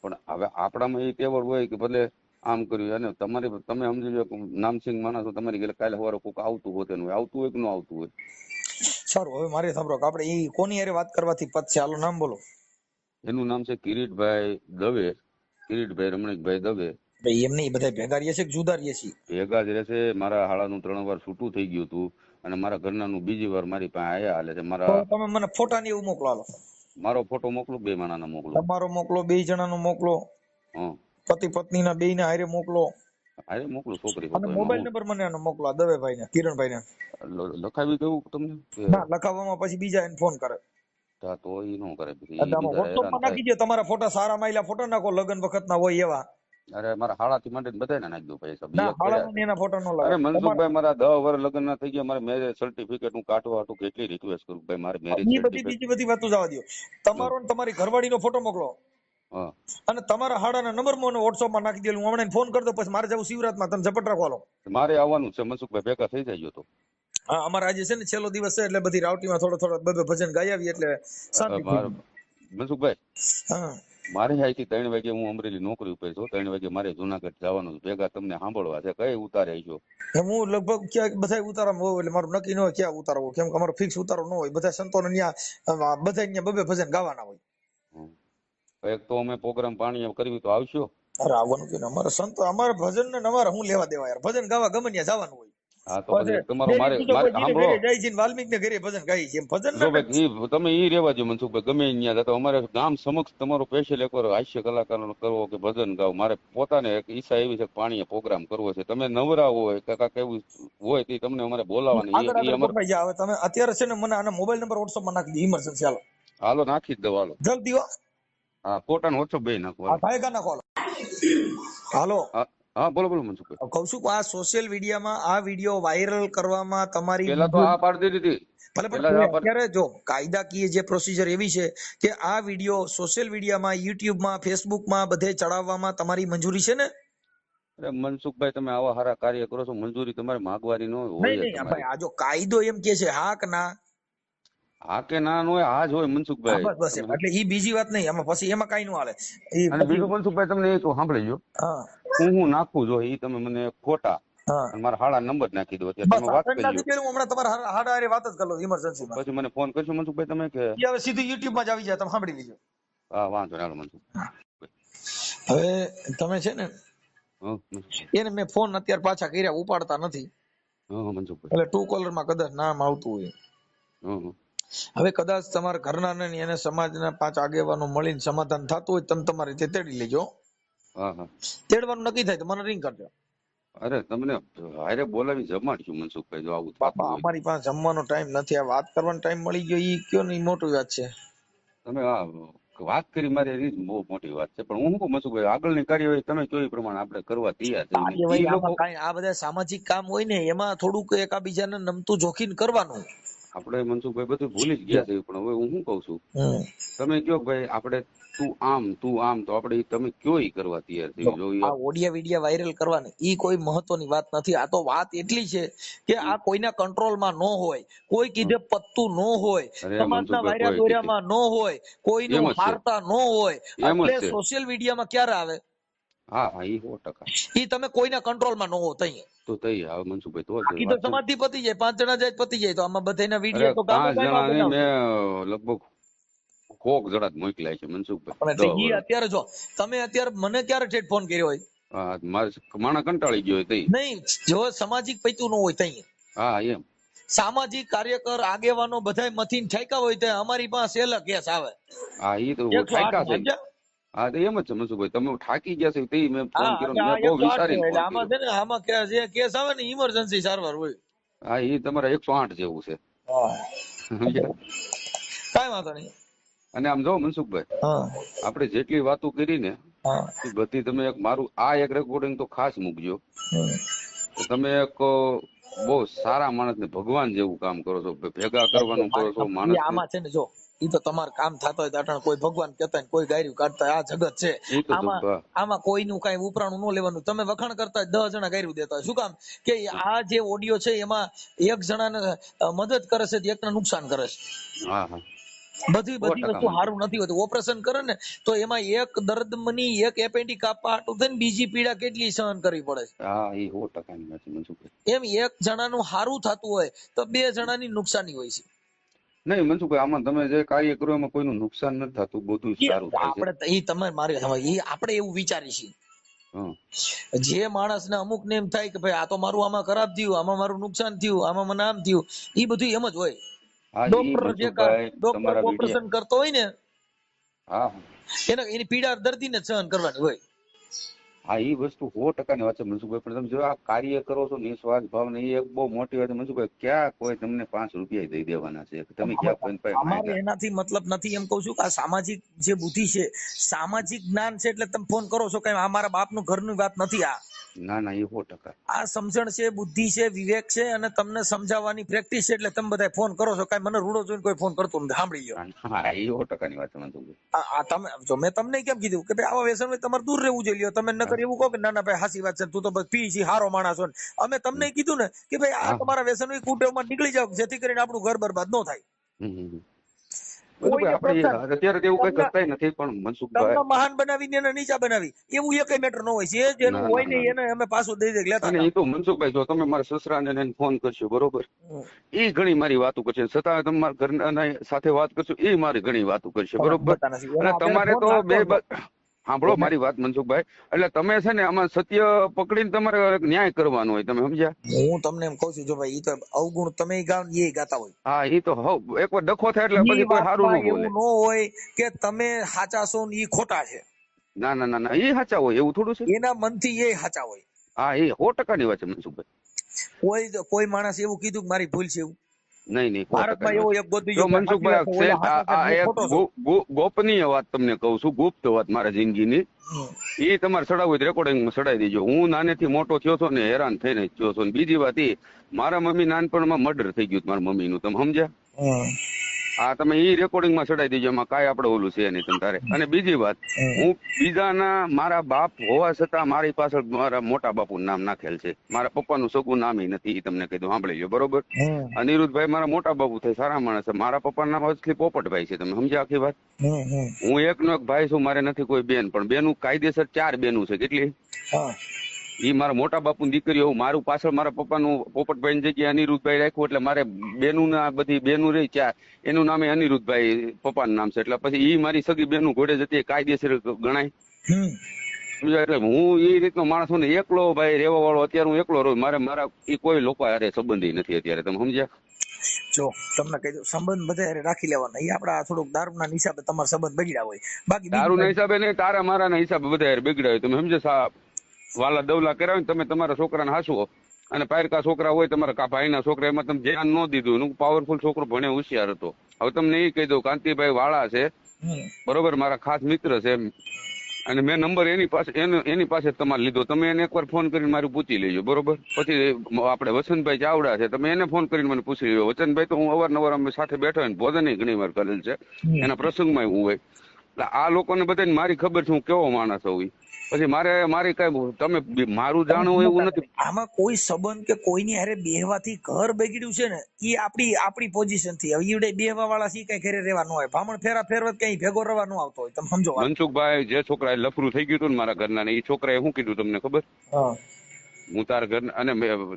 S1: પણ હવે આપણામાં એ તેવડ હોય કે ભલે આમ કર્યું, અને તમે સમજી લો નામસિંગ માણસ છો, તમારી ઘરે કાલે સવારે કોઈક આવતું હોતે આવતું હોય કે ન આવતું હોય.
S2: સારું, હવે મારે સાંભળો કે આપણે એ કોની હારે વાત કરવાથી પતશે, હાલો નામ બોલો.
S1: એનું નામ છે કિરીટભાઈ દવે, કિરીટભાઈ રમણીકભાઈ દવે.
S2: ભાઈ એમને બધા ભેગા રહીએ છે કે જુદા રહીએ છીએ?
S1: ભેગા જ રહેશે. મારા હાળાનું 3 વાર છૂટું થઈ ગયું હતું અને મારા ઘરનાનું બીજી વાર મારી પાસે આયા હાલે છે.
S2: તમે મને ફોટા ને એવું મોકલો, હાલો
S1: મારો ફોટો મોકલો, 2 માણાનો મોકલો,
S2: તમારો મોકલો, 2 જણાનો મોકલો, પતિ પત્ની ના 2 ના હારે મોકલો,
S1: હારે મોકલો છોકરી
S2: અને મોબાઈલ નંબર મને એનો મોકલો, દવેભાઈ ને કિરણભાઈ ને
S1: લખાવી દઉં તમને.
S2: ના લખાવવામાં પછી બીજા એને ફોન કરે
S1: તો એ ન કરે,
S2: વોટ્સઅપમાં નાખી દો તમારા ફોટા, સારા માયલા ફોટા નાખો, લગ્ન વખત ના હોય એવા.
S1: અરે મારા હાળાથી માંડીને બધાને નાખી દઉં પૈસા.
S2: એના ફોટા નો
S1: અરે મનસુખભાઈ મારા 10 વર્ષ લગ્ન ના થઈ ગયા, મારે મેરેજ સર્ટિફિકેટ હું કાઢવા હતું કેટલી રિક્વેસ્ટ કરું ભાઈ મારે મેરેજ સર્ટિફિકેટ.
S2: બીજી બધી વાતો જવા દો, તમારો ને તમારી ઘરવાળીનો ફોટો મોકલો અને તમારા હાડાના નંબર મને વોટ્સઅપમાં નાખી દે, હું હમણાં ફોન કરી દઉં, પછી મારે જવું શિવરાતમાં, તમે ઝપટ રાખવાનો.
S1: મારે આવવાનું છે મનસુખભાઈ, ભેગા થઈ જાય તો.
S2: હા, અમારે આજે છે ને છેલ્લો દિવસ છે એટલે બધી રાવટીમાં થોડો બે ભજન ગાઈ આવી એટલે શાંતિ.
S1: મનસુખભાઈ
S2: હા
S1: મારે અહીંથી 3 વાગે હું અમરેલી નોકરી ઉપર છું, 3 વાગે મારે જુનાગઢ જવાનું છે. ભેગા તમને સાંભળવા છે, કઈ ઉતારે છો?
S2: હું લગભગ ક્યાંક બધા ઉતારામાં હોય એટલે મારું નક્કી ન હોય ક્યાં ઉતારો હોય, કેમ કે અમારો ફિક્સ ઉતારો ન હોય. બધા સંતોને ત્યાં બધા ત્યાં બબે ભજન ગાવાના હોય.
S1: એક તો અમે પ્રોગ્રામ પાણી કરવી તો આવશો?
S2: અરે આવવાનું કે અમારે સંતો અમારે ભજન ને અમારે હું લેવા દેવા યાર, ભજન ગાવા ગમે ત્યાં જવાનું હોય.
S1: હા તો પછી તમારો મારે સાંભળો,
S2: ઘરે જાય છે વાલ્મીક ને ઘરે ભજન ગાઈ છે, ભજન
S1: જો
S2: ના
S1: ભાઈ તમે ઈ રેવા દો મનસુખભાઈ, ગમે ત્યાં જતો અમારે ગામ સમક્ષ તમારો સ્પેશિયલ એકવાર હાસ્ય કલાકારનો કરવો કે ભજન ગાવ, મારે પોતાને એક ઈચ્છા એવી છે પાણીએ પ્રોગ્રામ કરવો છે. તમે નવરા હોય કાકા કેવું હોય તે તમને અમારે બોલાવવાની
S2: આગળ
S1: ઈ
S2: આગળ
S1: અમારે.
S2: પકડાઈ જાય. હવે તમે અત્યારે છે ને મને આના મોબાઈલ નંબર WhatsApp માં નાખી દો, ઇમરજન્સી હાલો
S1: હાલો નાખી જ દો, હાલો.
S2: જલ્દી હો.
S1: હા ફોટા નો ઓછો બે નાખો,
S2: આ
S1: હાલો.
S2: ભાઈ કા નાખો હાલો.
S1: હા બોલો બોલો મનસુખભાઈ.
S2: કહું છું કે આ સોશિયલ મીડિયામાં આ વિડીયો વાયરલ કરવામાં તમારી
S1: પેલા તો આ પાડી દીધી
S2: ભલે
S1: પેલા
S2: પણ
S1: આ પાડી.
S2: અત્યારે જો કાયદાકીય જે પ્રોસિજર એવી છે કે આ વિડીયો સોશિયલ મીડિયામાં, યુટ્યુબમાં, ફેસબુકમાં બધે ચડાવવામાં તમારી મંજૂરી છે ને?
S1: અરે મનસુખભાઈ તમે આવા સારા કાર્ય કરો છો, મંજૂરી તમારે માગવાની ન હોય
S2: નહીં
S1: જ
S2: નહીં ભાઈ,
S1: તમારી.
S2: આ જો કાયદો એમ કે છે હા કે ના,
S1: હા કે ના હોય, હા જ હોય મનસુખભાઈ.
S2: બસ બસ એટલે ઈ બીજી વાત નહીં, આમાં પછી એમાં કઈ નો હાલે.
S1: અને બીજું મનસુખભાઈ તમને એ તો સાંભળી જો,
S2: હા
S1: હું નાખું જો એ તમે મને ફોટા
S2: હા
S1: અને મારા હાડા નંબર નાખી દો, અત્યારે
S2: બસ
S1: તમે વાત
S2: આપણે
S1: કરી
S2: નથી કર્યું, હમણાં તમારા હાડા હારે વાત જ કરી લો ઇમરજન્સીમાં.
S1: પછી મને ફોન કરશો મનસુખભાઈ તમે કે?
S2: ઈ હવે સીધું YouTube માં જ આવી જાય, તમે સાંભળી લેજો.
S1: હા વાંધો નહીં, હાલો મનસુખ.
S2: હવે તમે છે ને
S1: હા મનસુખભાઈ.
S2: એને મેં ફોન અત્યારે પાછા કર્યા, ઉપાડતા નથી,
S1: હા મનસુખભાઈ.
S2: એટલે ટ્રુ કોલર માં કદાચ નામ આવતું હોય.
S1: હા
S2: હવે કદાચ તમારા ઘરના ને એને સમાજના 5 આગેવાનો મળીને સમાધાન થતું હોય, તમે તમારી રીતે તેડી લેજો.
S1: હા હા.
S2: તેડવાનું નક્કી થાય તો મને રિંગ કરજો.
S1: અરે તમને હારે બોલાવી જમાડશું મનસુખભાઈ, જો આવું થતું
S2: બાપા
S1: હોય.
S2: અમારી પાસે જમવાનો ટાઈમ નથી, આ વાત કરવાનો ટાઈમ મળી ગયો ઈ કયો ને ઈ મોટી વાત છે.
S1: તમે આ વાત કરી મારી એ બહુ મોટી વાત છે, પણ હું શું કહું મનસુખભાઈ, આગળની કાર્યવાહી તમે કહ્યું એ પ્રમાણે આપણે કરવા તૈયાર છીએ.
S2: કાર્યવાહી
S1: એ લોકો
S2: આમાં કાંઈ આ બધા સામાજિક કામ હોય ને એમાં થોડુંક એકાબીજાને નમતું જોખીને કરવાનું.
S1: આપણે મનસુખભાઈ બધું ભૂલી જ ગયા છે, પણ હવે હું શું કઉ છું,
S2: હમ
S1: તમે કયો ભાઈ આપણે તું આમ તો આપણે તમે કયો ઈ કરવા તૈયાર છીએ. જો
S2: આ ઓડિયા વિડિયા વાયરલ કરવાની ઈ કોઈ મહત્વની વાત નથી. આ તો વાત એટલી છે કે આ કોઈના કંટ્રોલમાં ન હોય, કોઈ કીધે પત્તું ન હોય,
S1: અરે
S2: સમાજના
S1: મનસુખભાઈ
S2: વાયરા
S1: કોઈ કીધે
S2: દોર્યામાં ન હોય, કોઈનું
S1: એમ જ છે,
S2: હારતા ન હોય,
S1: એમ જ
S2: એટલે
S1: છે.
S2: સોશિયલ મીડિયામાં ક્યારે આવે?
S1: હા હા ઈ 100%.
S2: ઈ તમે કોઈના કંટ્રોલમાં ન હો તઈ.
S1: તો તઈ આવે મનસુખભાઈ, તો જ
S2: બાકી તો
S1: વાત છે.
S2: સમાજથી પતી જાય, 5 જણા જાય પતી જાય, તો આમાં બધાના
S1: અરે
S2: વિડીયો તો ગામો
S1: 5
S2: ગામમાં
S1: જણા નહીં,
S2: બનાવશે.
S1: મેં લગભગ કોક જણા જ મોકલ્યા છે મનસુખભાઈ.
S2: પણ એટલે ઈ
S1: 10
S2: અત્યારે જો તમે અત્યારે મને ક્યારે ઠેઠ ફોન કર્યો હોય?
S1: મારે માણા કંટાળી ગયો તઈ.
S2: નહીં, જો સામાજિક પૈતું ન હોય તઈ.
S1: હા એમ.
S2: સામાજિક કાર્યકર આગેવાનો બધાય મથીને ઠાક્યા હોય તો અમારી પાસે સેલા કેસ આવે.
S1: હા ઈ તો
S2: 108
S1: ઠાકા છે.
S2: સમજ્યા?
S1: હા તો એમ જ છે મનસુખભાઈ, તમે થાકી ગયા છો તઈ મેં ફોન
S2: હા
S1: કર્યો,
S2: એટલે
S1: મેં
S2: આ
S1: બહુ
S2: 108
S1: વિચારીને
S2: એટલે
S1: ફોન
S2: આમાં
S1: કર્યો.
S2: છે ને આમાં જે કેસ આવે ને ઇમરજન્સી સારવાર હોય.
S1: હા ઈ તમારે 108 જેવું છે.
S2: હા
S1: સમજ્યા?
S2: કાઈ વાંધો નહીં.
S1: અને આમ જો મનસુખભાઈ,
S2: હા
S1: આપણે જેટલી વાતો કરી ને
S2: હા
S1: એ બધી તમે મારું એક રેકોર્ડિંગ તો ખાસ મૂકજો.
S2: હમ.
S1: કે તમે એક બહુ સારા માણસને ભગવાન જેવું કામ કરો છો, ભેગા કરવાનું કરો છો
S2: ઈ
S1: માણસને.
S2: આમાં છે ને જો ઈ તો તમારું કામ થતો હોય દાટણ કોઈ ભગવાન કહેતા હોય, કોઈ ગાયરું કાઢતા હોય, આ જગત છે.
S1: એ તો
S2: આમાં આમાં કોઈનું કઈ ઉપરાણું ન લેવાનું. તમે વખાણ કરતા 10 જણા ગાયરું દેતા હોય, શું કામ? કે આ જે ઓડિયો છે એમાં એક જણાને મદદ કરે છે, એકને નુકસાન કરે છે.
S1: હા હા
S2: બધી
S1: 100%
S2: વસ્તુ સારું નથી હોતું. ઓપરેશન કરે ને તો એમાં એક દર્દમની એક એપેન્ડિક કાપવા હાટું થઈને બીજી પીડા કેટલી સહન કરવી પડે છે.
S1: હા એ 100% ની વાત છે મનસુખભાઈ.
S2: એમ એક જણાનું સારું થતું હોય તો 2 જણાની નુકસાની હોય છે.
S1: નહીં મનસુખભાઈ, આમાં તમે જે કાર્ય કરો એમાં કોઈનું નુકસાન નથી થતું, બધું સારું થાય છે.
S2: આપણે ઈ તમે મારે ઈ આપણે એવું વિચારી છીએ.
S1: હા
S2: જે માણસને અમુક ને એમ થાય કે ભાઈ આ તો મારું આમાં ખરાબ થયું, આમાં મારું નુકસાન થયું, આમાં મને આમ થયું, ઈ બધું એમ જ હોય.
S1: હા ઈ મનસુખભાઈ
S2: ડોક્ટર
S1: તમારા
S2: ઓપરેશન
S1: વિડિયા.
S2: કરતો હોય ને
S1: હા
S2: એની પીડા દર્દીને જ સહન કરવાની હોય.
S1: હા એ વસ્તુ 100% ની વાત છે મનસુખભાઈ, પણ તમે જો આ કાર્ય કરો છો નિસ્વાર્થ ભાવને, એ એક બહુ મોટી વાત છે મનસુખભાઈ. ક્યાં કોઈ તમને 5 રૂપિયા દઈ દેવાના છે? તમે ક્યાં કોઈ પાસે
S2: અમારે
S1: માંગ્યા?
S2: એનાથી મતલબ નથી. એમ કહું છું કે આ સામાજિક જે બુદ્ધિ છે, સામાજિક જ્ઞાન છે, એટલે તમે ફોન કરો છો. કઈ આ મારા બાપનું ઘરનું વાત નથી.
S1: ના ના એ 100%.
S2: આ સમજણ છે, બુદ્ધિ છે, વિવેક છે, અને તમને સમજાવવાની પ્રેક્ટિસ છે, એટલે તમે બધા ફોન કરો છો. કઈ મને રૂડો જોઈને કોઈ ફોન કરતો નથી. સાંભળી ગયો.
S1: હા એ 100% ની વાત છે મનસુખભાઈ.
S2: આ તમે જો મેં તમને કેમ કીધું કે ભાઈ આવા વ્યસન હોય તમારે દૂર રહેવું જોઈએ. તમે નકર એવું કહો કે ના ના ભાઈ હાસી વાત છે, તું તો બસ પી છી, હારો માણસ છો. અમે તમને કીધું ને કે ભાઈ આ
S1: હા
S2: તમારા વ્યસન હોય કુટેવમાં નીકળી જાવ, જેથી કરીને આપણું ઘર બરબાદ ન થાય.
S1: મનસુખભાઈ
S2: કોઈને
S1: આપણે
S2: પ્રશ્ન
S1: અત્યારે તો એવું કઈ
S2: તમને
S1: કરતા નથી, પણ
S2: તમને
S1: મનસુખભાઈ
S2: મહાન બનાવીને એને નીચા બનાવી એવું એકય મેટર ન હોય. જે જેનું
S1: ના
S2: હોય
S1: ના
S2: ને
S1: ના ના.
S2: એને અમે પાછું દઈ દે લેતા
S1: અને
S2: જાઓ.
S1: એ તો મનસુખભાઈ જો તમે મારા સસરાને એને ફોન કરશો બરોબર, એ ઘણી મારી વાતો કરશે, છતાં તમારા ઘરના સાથે વાત કરશો એ મારી ઘણી વાતો કરશે
S2: તમે
S1: બરોબર.
S2: સમજતા નથી.
S1: એટલે
S2: એના આપણે
S1: તમારે
S2: ફોન
S1: તો
S2: રાખતો હતો
S1: સાંભળો
S2: એને.
S1: મારી વાત મનસુખભાઈ, એટલે તમે છે ને આમાં સત્ય પકડીને તમારે ન્યાય કરવાનો હોય, તમે સમજ્યા?
S2: હું તમને એમ કહું છું, જો ભાઈ ઈ તો અવગુણ તમે ગાવ ને એ ગાતા હોય.
S1: હા એ તો એકવાર ડખો થાય એટલે
S2: ઈ
S1: પછી કોઈ સારું
S2: વાતમાં
S1: ન બોલે.
S2: એવું ન હોય કે તમે સાચા છો ને ઈ ખોટા છે.
S1: ના ના ના ના, એ સાચા હોય એવું થોડું છે.
S2: એના મનથી એ સાચા હોય.
S1: હા એ 100% વાત છે મનસુખભાઈ.
S2: કોઈ માણસ એવું કીધું કે મારી ભૂલ છે એવું?
S1: નહીં નહીં, 100%
S2: ભારતમાં એવો
S1: વાત.
S2: એક ગોતી
S1: જો
S2: ગયો ભાઈ સાચી વાત છે,
S1: મનસુખભાઈ
S2: ઓલા સાચા છે ને
S1: આ
S2: હું
S1: એક
S2: ખોટો છું.
S1: ગોપનીય વાત તમને કહું છું, ગુપ્ત વાત મારા જિંદગીની. એ તમારે ચડાવવું હોય રેકોર્ડિંગમાં ચડાવી દેજો. હું નાનેથી મોટો થયો છો ને હેરાન થઈને થયો છો. બીજી વાત એ, મારા મમ્મી નાનપણમાં મર્ડર થઈ ગયું મારા મમ્મીનું, તમે સમજ્યા? હા તમે એ રેકોર્ડિંગમાં ચડાવી દેજો, એમાં કાંઈ આપણે ઓલું છે નહીં તમ તારે. અને બીજી વાત, હું બીજાના મારા બાપ હોવા છતાં મારી પાછળ મારા મોટા બાપુનું નામ નાખેલ છે. મારા પપ્પાનું સગું નામ નથી, એ તમને કીધું સાંભળી લો બરોબર. અનિરુદ્ધભાઈ મારા મોટા બાપુ થાય, સારા માણસ છે. મારા પપ્પાનું નામ અસલી પોપટભાઈ છે, તમે સમજ્યા આખી વાત? હું એકનો એક ભાઈ છું, મારે નથી કોઈ બેન, પણ બેનું કાયદેસર 4 બેનું છે. કેટલી? ઈ મારા મોટા બાપુની દીકરી હોવું, મારું પાછળ મારા પપ્પાનું પોપટભાઈ ની જગ્યાએ અનિરુદ્ધભાઈ રાખ્યું, એટલે મારે બેનું ના બધી બેનું રહી 4, એનું નામે અનિરુદ્ધભાઈ પપ્પાનું નામ છે. એટલે પછી ઈ મારી સગી બેનું ઘોડે જતી કાયદેસર ગણાય. એટલે હું એ રીતનો માણસ છું ને, એકલો ભાઈ રહેવા વાળો. અત્યારે હું એકલો રહું, મારા એ કોઈ લોકો હારે સંબંધી નથી અત્યારે, તમે સમજ્યા?
S2: જો તમને કહી દઉં, સંબંધ બધા રાખી લેવાના. એ આપડા થોડુંક દારૂના હિસાબે તમારા સંબંધ બગડ્યા હોય, બાકી
S1: દારૂના હિસાબે નહીં, તારા મારાના હિસાબે બધા હારે બગડ્યા હોય, તમે સમજ્યા? વાલા દવલા કરાવે તમે તમારા છોકરાને હાસવો, અને પાયરકા છોકરા હોય તમારા ભાઈના છોકરા, એમાં તમે ધ્યાન ન દીધું. એનું પાવરફુલ છોકરો ભણે હોશિયાર હતો. હવે તમને એ કહી દઉં, કાંતિભાઈ વાળા છે બરોબર, મારા ખાસ મિત્ર છે, અને મેં નંબર એની પાસે તમારે લીધો. તમે એને એકવાર ફોન કરીને મારું પૂછી લેજો બરોબર. પછી આપણે વસંતભાઈ ચાવડા છે, તમે એને ફોન કરીને મને પૂછી લેજો. વસંતભાઈ તો હું અવારનવાર અમે સાથે બેઠો હોય, ભોજન ઘણી વાર કરેલ છે, એના પ્રસંગમાં હું હોય. એટલે આ લોકોને બધાને મારી ખબર છે હું કેવો માણસ હોઉં. પછી મારી કઈ તમે મારું જાણવું એવું નથી.
S2: આમાં કોઈ સંબંધ કે કોઈની હારે બેહવાથી ઘર બગડ્યું છે ને, એ આપણી પોઝિશન થી. હવે ઈવડે બેહવા વાળા સી કઈ ઘરે રહેવા ન હોય, ભામણ ફેરવત કઈ ભેગો રહેવા ન આવતો હોય, તમે સમજો.
S1: મનસુખભાઈ, જે છોકરા લફરું થઈ ગયું હતું ને મારા ઘરના ને, એ છોકરાએ શું કીધું તમને ખબર? હું તારા ઘર અને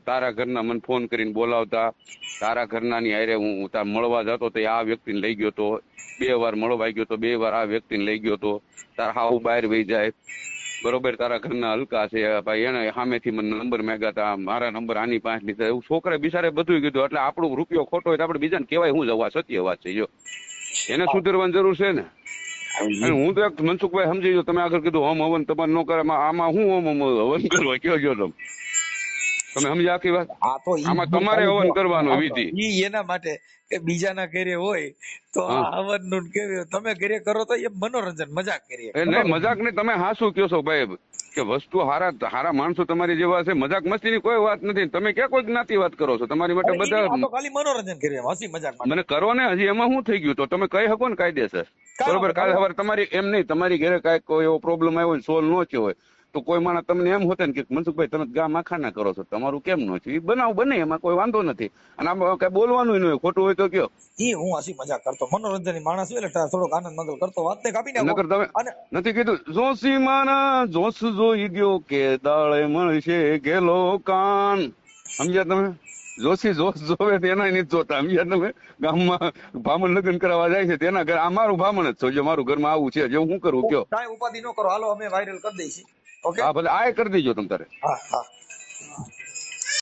S1: તારા ઘરના મને ફોન કરીને બોલાવતા, તારા ઘરના ની હારે હું તાર મળવા જતો તો આ વ્યક્તિને લઈ ગયો તો, 2 વાર મળવા ગયો તો, 2 વાર આ વ્યક્તિને લઈ ગયો તો. તાર હાવ બહાર વહી જાય બરોબર, તારા ઘરના હલકા છે ભાઈ, એને સામેથી મને નંબર માંગ્યા હતા, મારા નંબર આની પાસે લીધા. એવું છોકરા બિચારે બધું કીધું. એટલે આપણું રૂપિયો ખોટો હોય તો આપણે બીજાને કહેવાય હું જવા? સત્ય વાત છે. જો એને સુધરવાની જરૂર છે ને. અને હું તો એક મનસુખભાઈ સમજી ગયો, તમે આગળ કીધું હોમ હવન તમારે ન કરે, આમાં હું હવન કરવા કયો ગયો તમે સમજ્યા આખી વાત? આમાં તમારે હવન કરવાનો વિધિ.
S2: ઈ એના માટે કે બીજાના ઘરે હોય તો આ હવન નું કેવું, તમે ઘરે કરો તો એ મનોરંજન મજાક કરીએ.
S1: નહીં મજાક નહીં, તમે હાસું કયો છો ભાઈ કે વસ્તુ હારા માણસો તમારી જેવા છે. મજાક મસ્તીની કોઈ વાત નથી. તમે ક્યાં કોઈ જ્ઞાતિ વાત કરો છો? તમારી માટે બધા
S2: ખાલી મનોરંજન કરીએ, હસી મજાક
S1: મને કરો ને. હજી એમાં શું થઈ ગયું? તો તમે કહી શકો ને કાયદેસર બરોબર. કાલે સવારે તમારી એમ નહીં, તમારી ઘરે કાંઈક કોઈ એવો પ્રોબ્લેમ આવ્યો હોય, સોલ્વ ન થયો હોય, તો કોઈ માણસ તમને એમ હોતે ને કે મનસુખભાઈ તમે ગામ આખાના કરો છો, તમારું કેમ ન થયું? એ બનાવ બને, એમાં કોઈ વાંધો નથી. અને આમાં કઈ બોલવાનું ન હોય, ખોટું હોય તો કયો.
S2: હું હસી મજાક કરતો, મનોરંજન માણસ હોય એટલે થોડોક આનંદ મંગલ કરતો, વાત ને કાપી નાખો.
S1: નકર તમે નથી કીધું જોશી માના જોશ જોઈ ગયો કે દાળે મળશે ગેલો કાન, સમજ્યા તમે? જોશી જોશ જોવે તેના નથી જોતા, સમજ્યા તમે? ગામમાં ભામણ લગ્ન કરાવવા જાય છે તેના ઘર, આ મારું ભામણ જ છો, મારું ઘરમાં આવું છે, જેવું શું કરવું કયો?
S2: કાંઈ ઉપાધિ ન કરો, હાલો અમે વાયરલ કરી દઈશું. ઓકે,
S1: હા ભલે આ કરી દેજો તમ તારે.
S2: હા.